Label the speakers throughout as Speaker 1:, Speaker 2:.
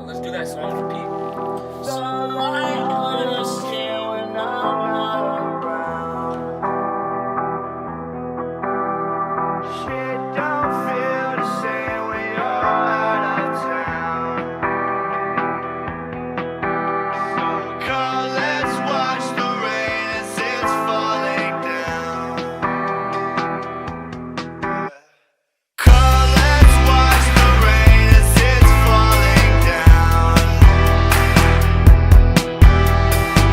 Speaker 1: Let's do that song for Peep. Sunlight on your skin when I'm not around. Shit don't feel the same when you're out of town. So come, let's watch the rain as it's falling down. Come, let's watch the rain as it's falling down.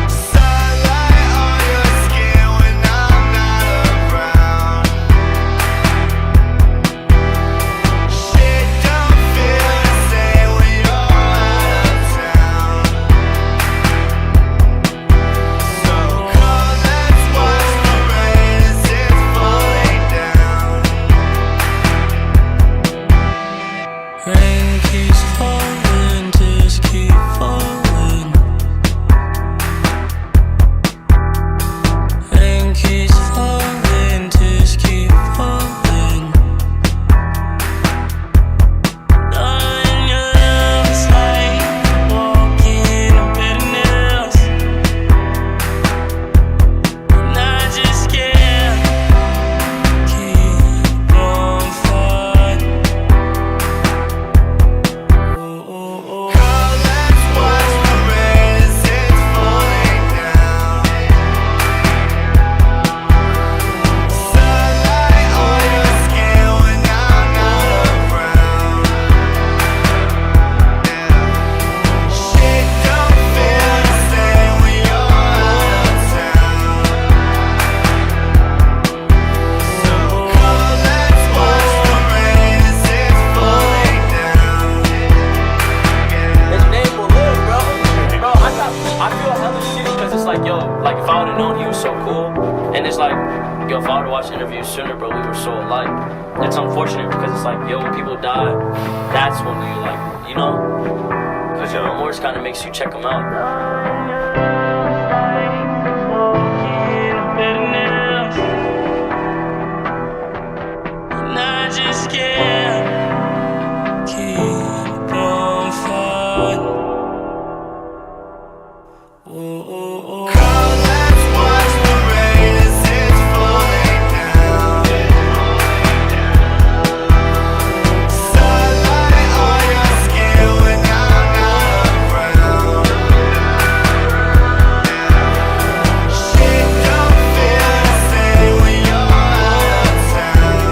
Speaker 1: Sunlight on your skin when I'm not around. Shit don't feel the same when you're out of town. So come, let's watch the rain as it's falling down. Rain keeps falling, tears keep falling. Rain keeps falling, tears keep falling. Darling, your love is like walking in bitterness, and I just can't keep on fighting. Come, let's watch the rain as it's falling down. Sunlight on your skin when I'm not around. Shit don't feel the same when you're out of town. So come, let's watch the rain as it's falling down. His name will live, bro. Bro, I feel hella shitty because it's like, yo, like if I would have known he was so cool, and it's like, yo, if I would have watched interviews sooner, bro, we were so alike. It's unfortunate because it's like, yo, when people die, that's when you like, you know, because your remorse kind of makes you check them out. And I just can't keep on fighting. Come, let's watch the rain as it's falling down. Sunlight on your skin when I'm not around. Shit don't feel the same when you're out of town.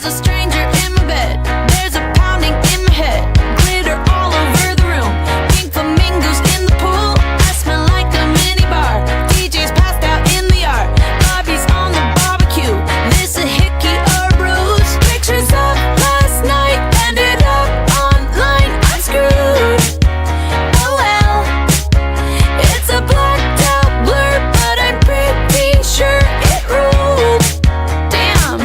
Speaker 2: a stranger in my bed. There's a pounding in my head. Glitter all over the room. Pink flamingos in the pool. I smell like a minibar. DJ's passed out in the yard. Bobby's on the barbecue. This a hickey or bruise. Pictures of last night ended up online. I'm screwed. Oh well. It's a blacked out blur, but I'm pretty sure it ruled. Damn.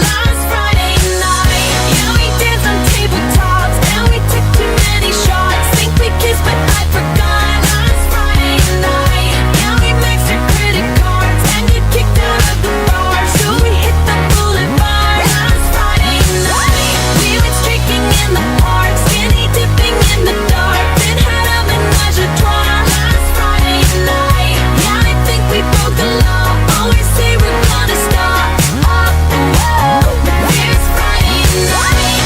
Speaker 2: Last Friday night, yeah, we danced on tabletops and we took too many shots. Think we kissed, but I forgot. Last Friday night, yeah, we maxed our credit cards and get kicked out of the bar, so we hit the boulevard. Last Friday night, we went streaking in the park, skinny dipping in the dark, then had a menage a trois. Last Friday night, yeah, I think we broke the law. Always say we're gonna stop. Here's Friday night.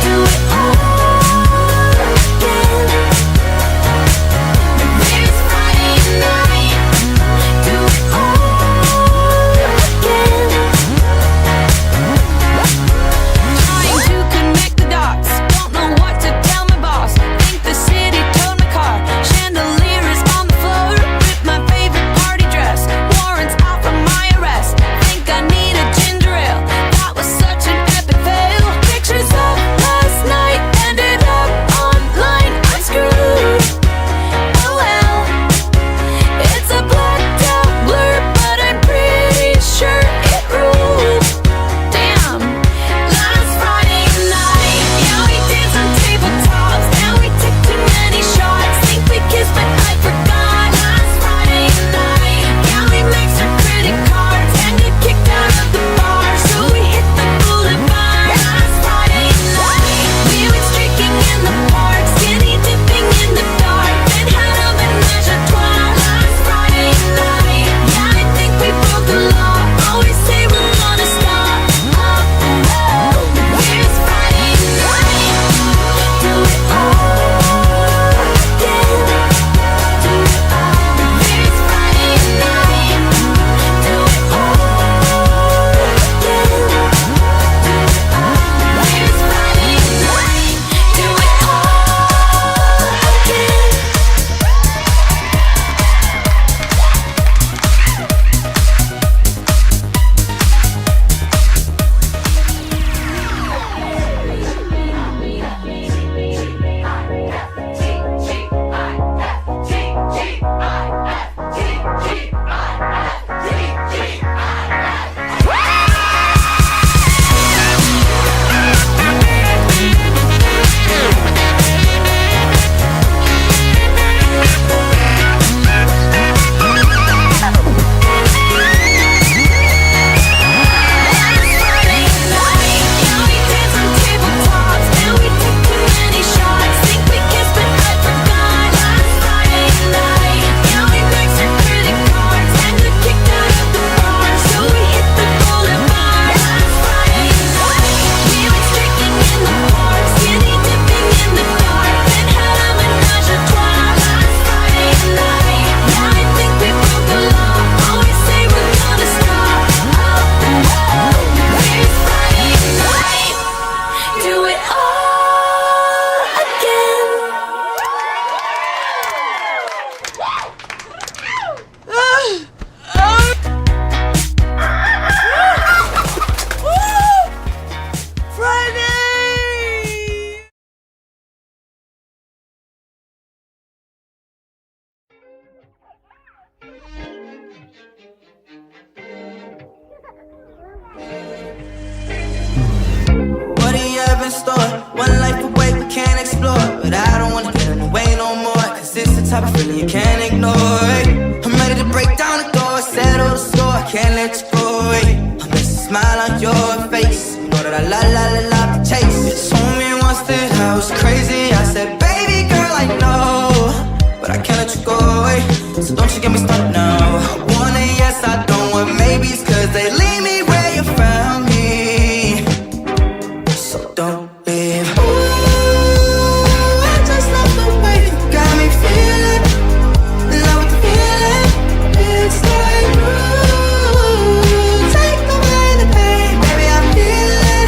Speaker 2: Do it all again. Here's Friday night. Do it all again. Trying to connect the dots. Don't know what to tell my boss. Think the city towed my car. Chandelier is on the floor. With my favorite party dress. Warrants out for my arrest. Think I need a ginger ale. That was such an epic fail. Pictures of last night ended up online. I'm screwed. Oh well. It's a blacked out blur, but I'm pretty sure it ruled. Damn. Last Friday night, yeah, we danced on tabletops and we took too many shots. Think we kissed, but I forgot. Last Friday night, yeah, we maxed our credit cards and get kicked out of the bar, so we hit the boulevard. Last Friday night, we went streaking in the park, skinny dipping in the dark, then had a menage a trois. Last Friday night, yeah, I think we broke the law. Always say we're gonna stop. Here's Friday night. Do it all again. Do it all. Here's Friday night. Do it all again. Do it all. Here's Friday night. Do it
Speaker 3: What do you have in store? One life away we can't explore, but I don't wanna get in the way no more, cause it's the type of feeling you can't ignore. I'm ready to break down the door, settle the score, I can't let you go. I miss a smile on your face, you know that I love the taste. You told me once that I was crazy, I said baby girl I know, but I can't let you go. So don't you get me started now. I want a yes, I don't want maybes, cause they leave me where you found me. So don't leave. Ooh, I just love the way you got me feeling. Love the feeling. It's like, ooh, take away the pain. Baby, I'm feeling.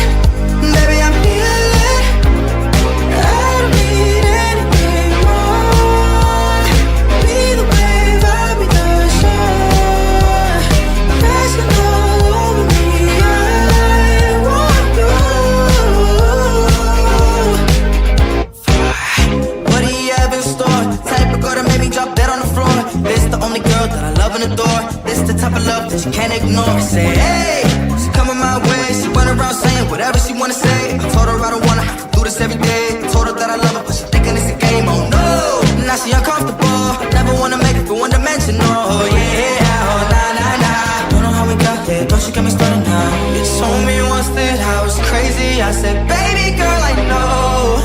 Speaker 3: said I was crazy. I said, baby girl, I know,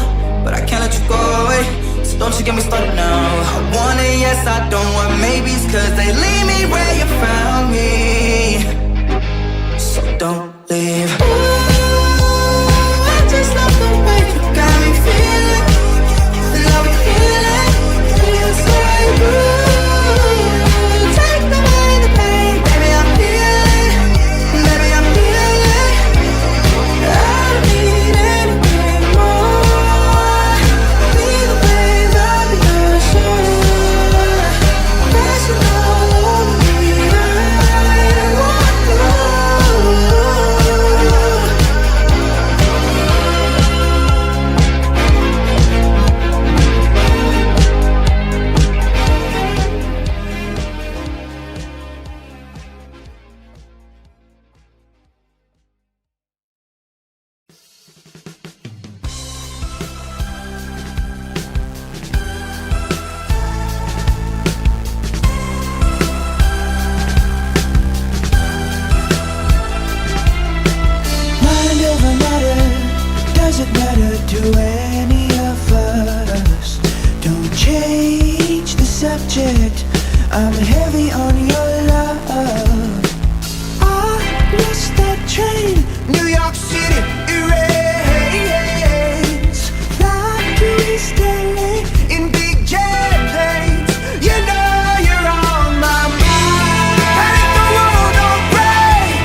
Speaker 3: but I can't let you go away. So don't you get me started now. I want it, yes, I don't want maybes, cause they leave me where you found me. So don't leave. Ooh, I just love the way you got me feeling. Love the feeling. Feels like ooh, take away the pain. Baby, I'm feeling. Baby, I'm feeling. I don't need anything more. Be the waves of the ocean, crashing all over me. I want you.
Speaker 4: Mind over matter, does it matter to any of us? Don't change the subject, I'm heavy on your love. I missed that train, New York City, erase. Fly to East LA in big jet planes. You know you're on my mind. And if the world don't break,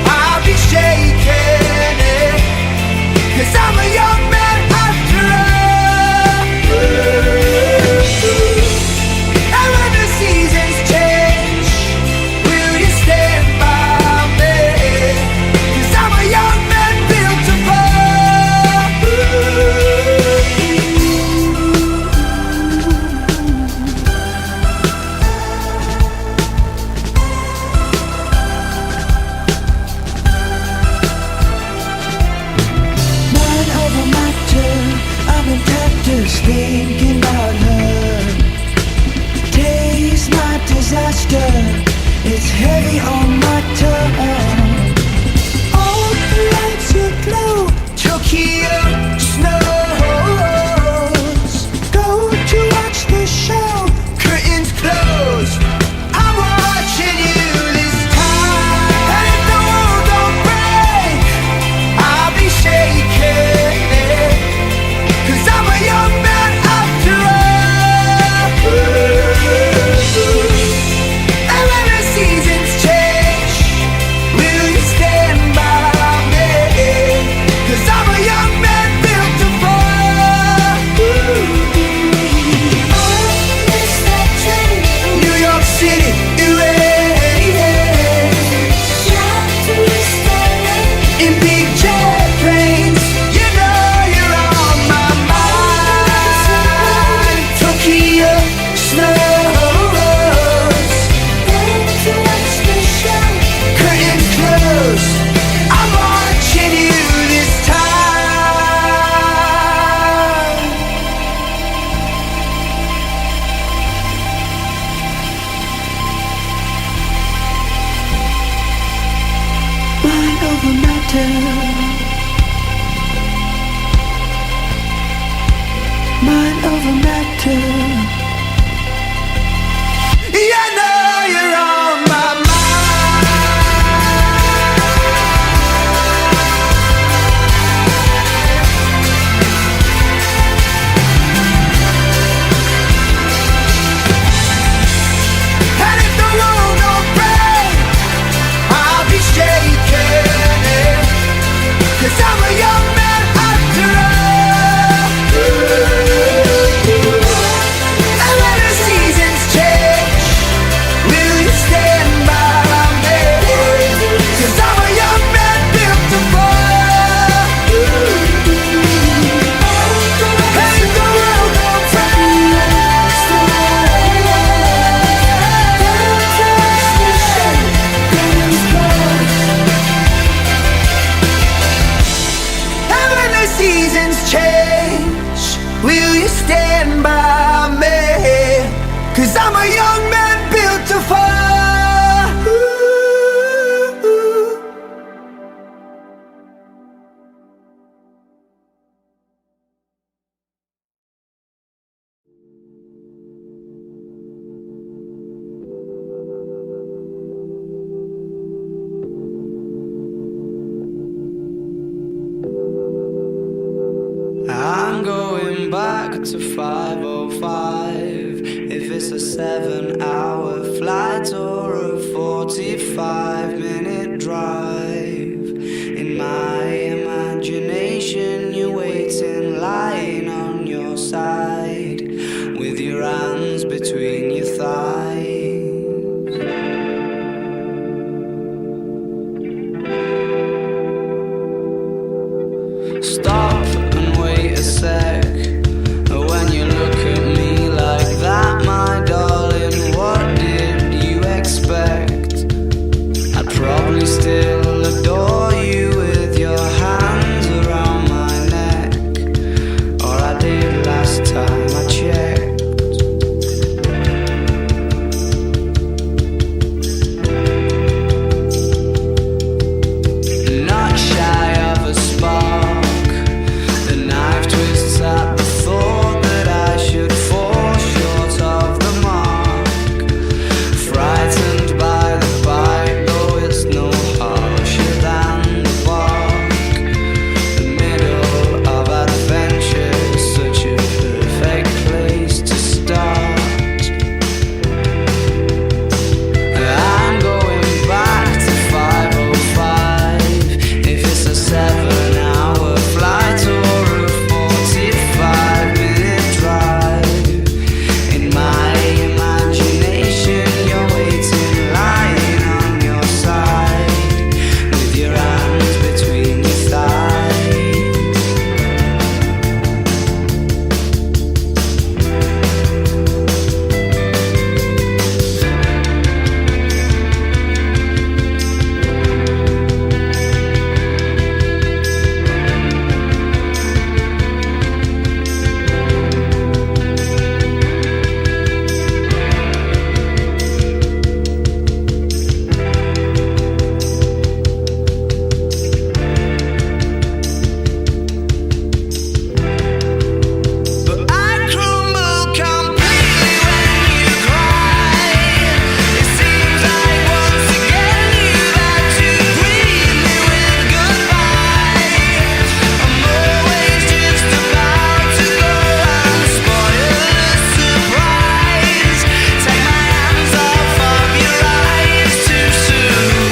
Speaker 4: I'll be shaking it, cause I'm a young man after all. And when the seasons change, will you stand by me? Cause I'm a young man built to fall. Mind over matter, I'm in practice thinking about her. Taste my disaster, it's heavy on my tongue. All the lights aglow, Tokyo snows. Go to watch the show, curtains closed. I'm watching you this time. And if the world don't break, I'll be shaking it, cause I'm a young man after all. And when the seasons change, will you stand by me? Cause I'm a young man built to fall. It's that train, New York City, in big jet planes. You know you're on my mind. Tokyo snows. Curtains closed. I'm watching you this time. Mind over matter. Mind over matter. You know you're on my mind. And if the world don't break, I'll be shaking it, cause I'm a young man after all. And when the seasons change, will you stand by me? Cause I'm a young man built to fall. And if the world don't and when the seasons change, will you stand by me? Cause I'm a young man built to fall.
Speaker 3: to 5:05. If it's a 7-hour flight or a 45-minute drive, in my imagination you're waiting, lying on your side, with your hands between your thighs. Stop and wait a sec. When you look at me like that, my darling, what did you expect? I'd probably still adore you with your hands around my neck, or I did last time I checked. Not shy of a spark, the knife twists at the thought that I should fall short of the mark. Frightened by the bite, though it's no harsher than the bark. The middle of adventure is such a perfect place to start. I'm going back to 5:05. If it's a 7-hour flight or a 45-minute drive, in my imagination you're waiting, lying on your side, with your hands between your thighs. But I crumble completely when you cry. It seems like once again you've had to greet me with goodbye. I'm always just about to go and spoil the surprise. Take my hands off of your eyes too soon.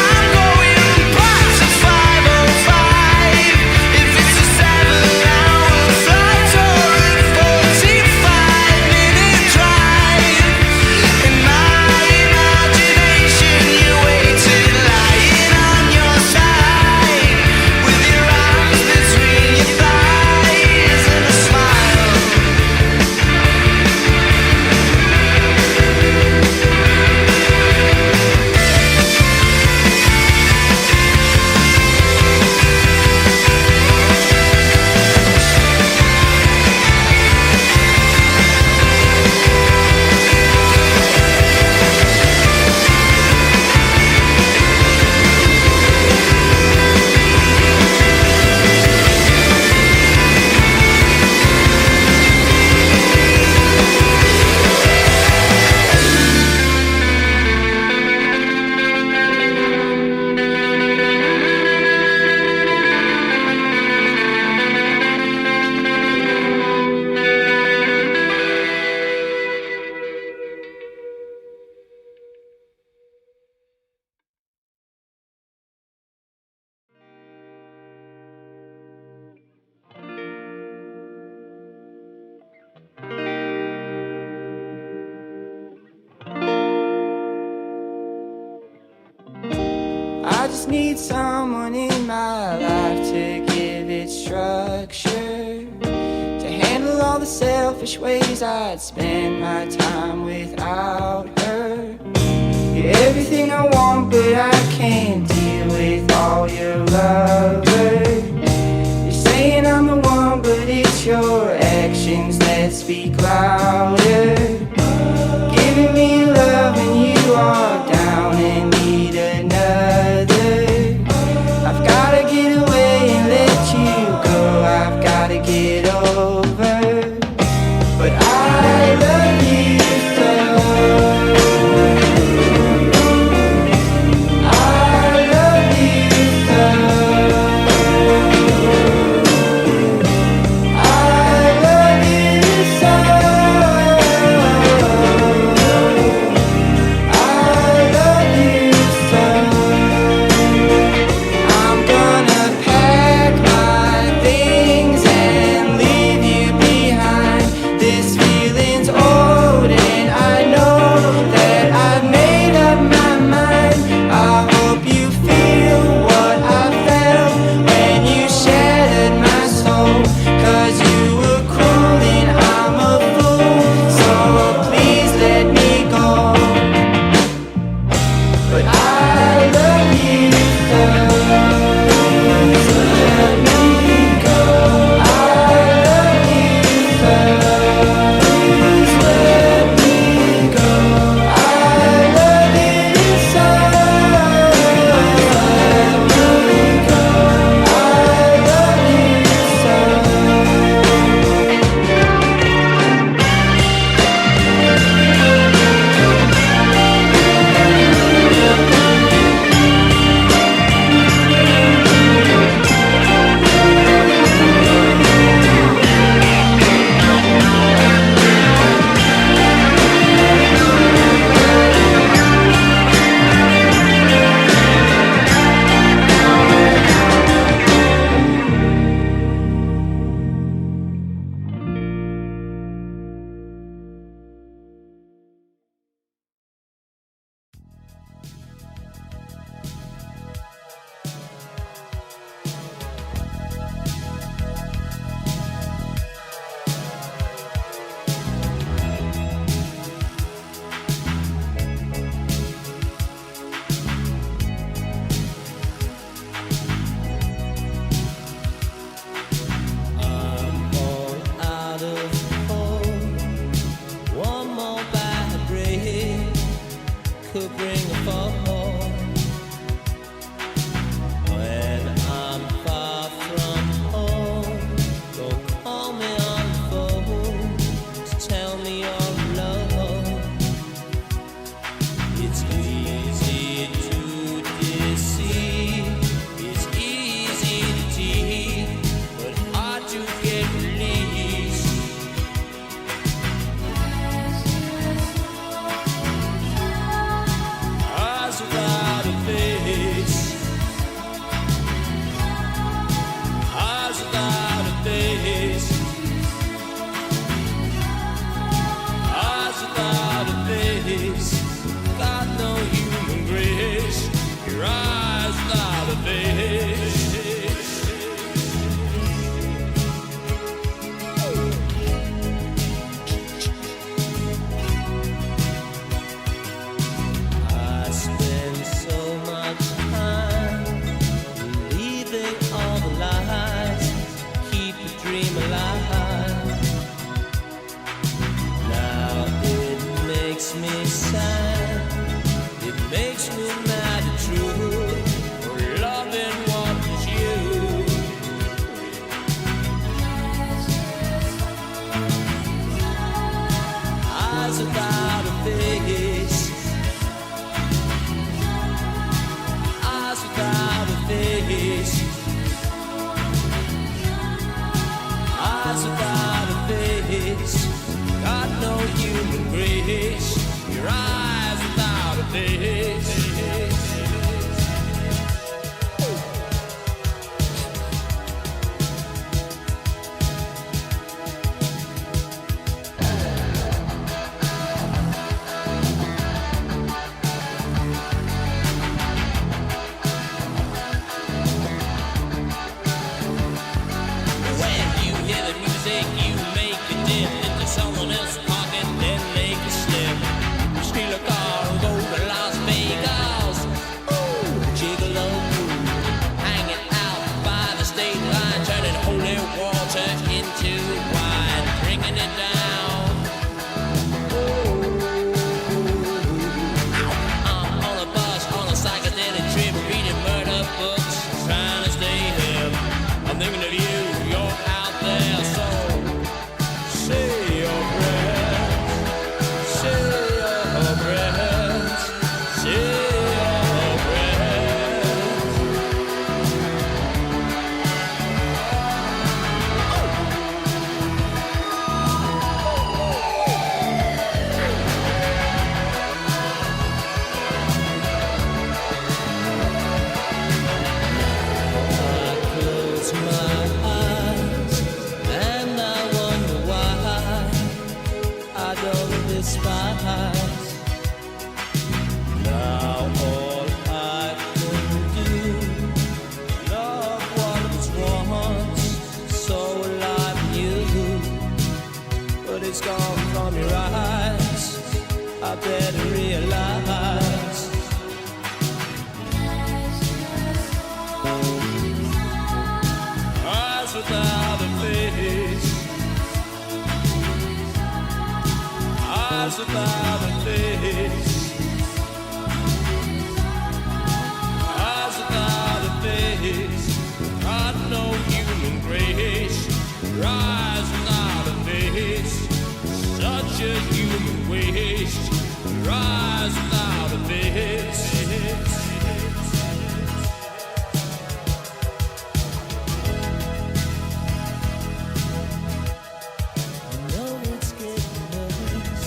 Speaker 3: I'm going back to 5:05. If it's a 7-hour flight or a 45-minute drive, in my imagination you're waiting, lying on your side, with your arms between your thighs and a smile. I just need someone in my life to give it structure, to handle all the selfish ways I'd spend my time without her. You're everything I want, but I can't deal with all your lovers. You're saying I'm the one, but it's your actions that speak louder. Giving me love and you are down and need another. I've gotta get away and let you go. I've gotta get over. But I love you so. I
Speaker 1: before. When I'm far from home, go call me on the phone to tell me you're alone. It's easy to deceive, it's easy to tease, but hard to get released. Eyes without a face, eyes without a face, eyes without a face. Got no human grace. Your eyes without a face. I spend so much time believing all the lies, keep the dream alive. Now it makes me sad, it makes me mad and true, for loving what was you. Eyes without a face, eyes without a face, eyes without a face. Got no human grace. Your eyes without a face. When you hear the music, you make it dim into someone else's pocket, then make it slim. Steal a car and go to Las Vegas. Ooh, gigolo, hanging out by the state line, turning holy water into wine, bringing it down. Ooh, I'm on a bus, on a psychedelic trip, reading murder books, trying to stay hip. I'm thinking of you, you're out there, so say your prayers, say your prayers, say your prayers. I close my eyes and I wonder why I don't despise. Now all I can do, love what was once so alive in you, but it's gone from your eyes. I better realize. Eyes without a face, eyes without a face, eyes without a face. Got no human grace. Your eyes without a face, such a human waste. Your eyes without a face. I know it's getting nervous.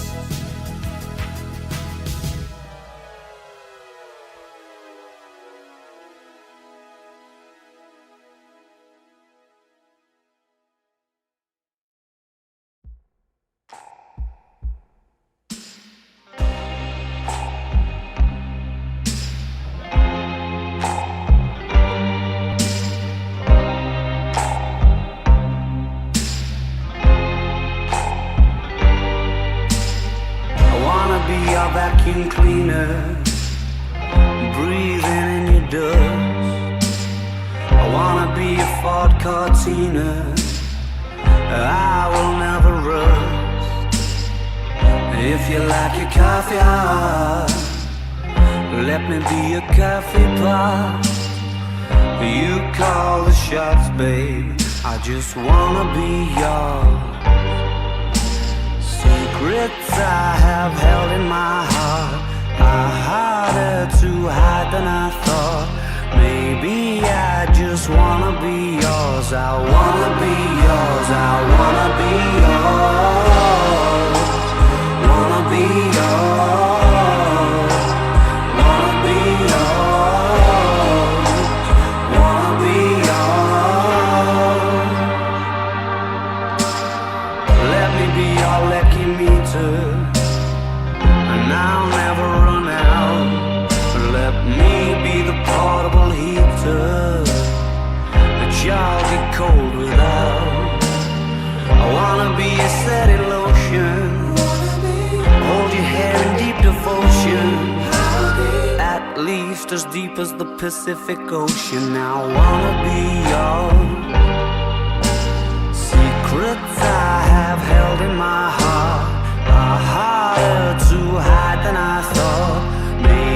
Speaker 3: vacuum cleaner, breathing in your dust. I wanna be a Ford Cortina, I will never rust. If you like your coffee hot,
Speaker 5: Let me be a coffee pot. You call the shots, babe. I just wanna be yours. Secrets I have held in my heart are harder to hide than I thought. Maybe I just wanna be yours. I wanna be yours. I wanna be yours. Wanna be yours. Wanna be yours. Wanna be yours. Let me be your lucky meter, and I'll never run out. Let me be the portable heater that y'all get cold without. I wanna be a steady lotion, hold your hair in deep devotion, at least as deep as the Pacific Ocean. I wanna be yours. Secrets I have held in my heart are harder to hide than I thought. Maybe